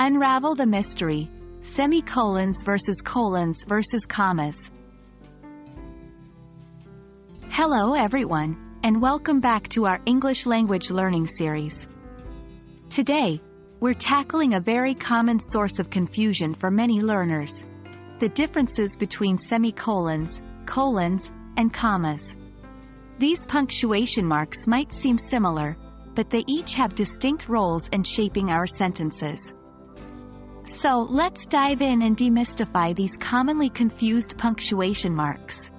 Unravel the mystery. Semicolons versus colons versus commas. Hello everyone, and welcome back to our English language learning series. Today, we're tackling a very common source of confusion for many learners: the differences between semicolons, colons, and commas. These punctuation marks might seem similar, but they each have distinct roles in shaping our sentences. So let's dive in and demystify these commonly confused punctuation marks.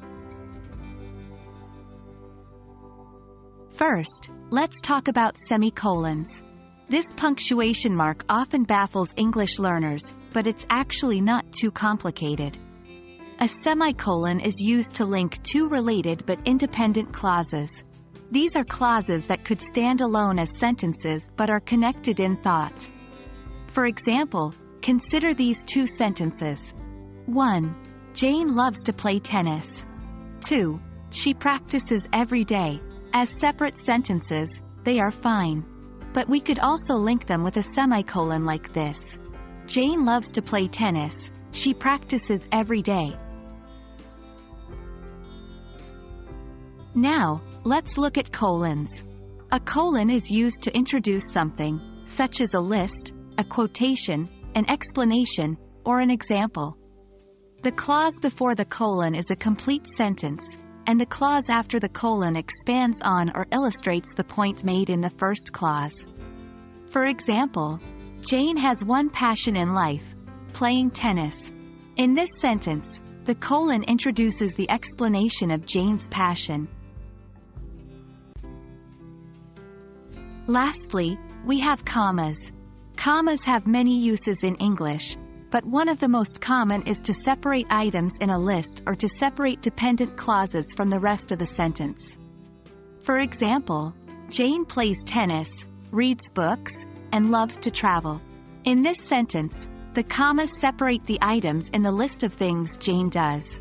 First, let's talk about semicolons. This punctuation mark often baffles English learners, but it's actually not too complicated. A semicolon is used to link two related but independent clauses. These are clauses that could stand alone as sentences but are connected in thought. For example, consider these two sentences. 1. Jane loves to play tennis. 2. She practices every day. As separate sentences, they are fine. But we could also link them with a semicolon like this. Jane loves to play tennis. She practices every day. Now, let's look at colons. A colon is used to introduce something, such as a list, a quotation, an explanation, or an example. The clause before the colon is a complete sentence, and the clause after the colon expands on or illustrates the point made in the first clause. For example, Jane has one passion in life: playing tennis. In this sentence, the colon introduces the explanation of Jane's passion. Lastly, we have commas. Commas have many uses in English, but one of the most common is to separate items in a list or to separate dependent clauses from the rest of the sentence. For example, Jane plays tennis, reads books, and loves to travel. In this sentence, the commas separate the items in the list of things Jane does.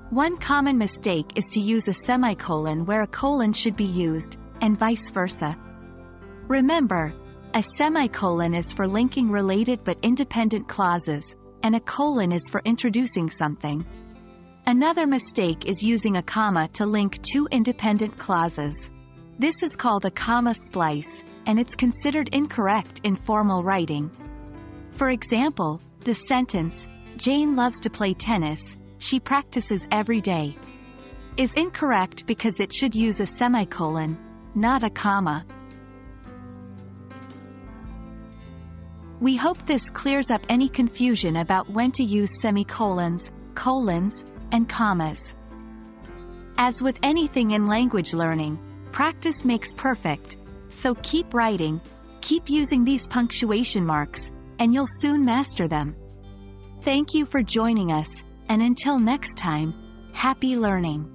One common mistake is to use a semicolon where a colon should be used, and vice versa. Remember, a semicolon is for linking related but independent clauses, and a colon is for introducing something. Another mistake is using a comma to link two independent clauses. This is called a comma splice, and it's considered incorrect in formal writing. For example, the sentence, Jane loves to play tennis, she practices every day, is incorrect because it should use a semicolon, not a comma. We hope this clears up any confusion about when to use semicolons, colons, and commas. As with anything in language learning, practice makes perfect, so keep writing, keep using these punctuation marks, and you'll soon master them. Thank you for joining us, and until next time, happy learning.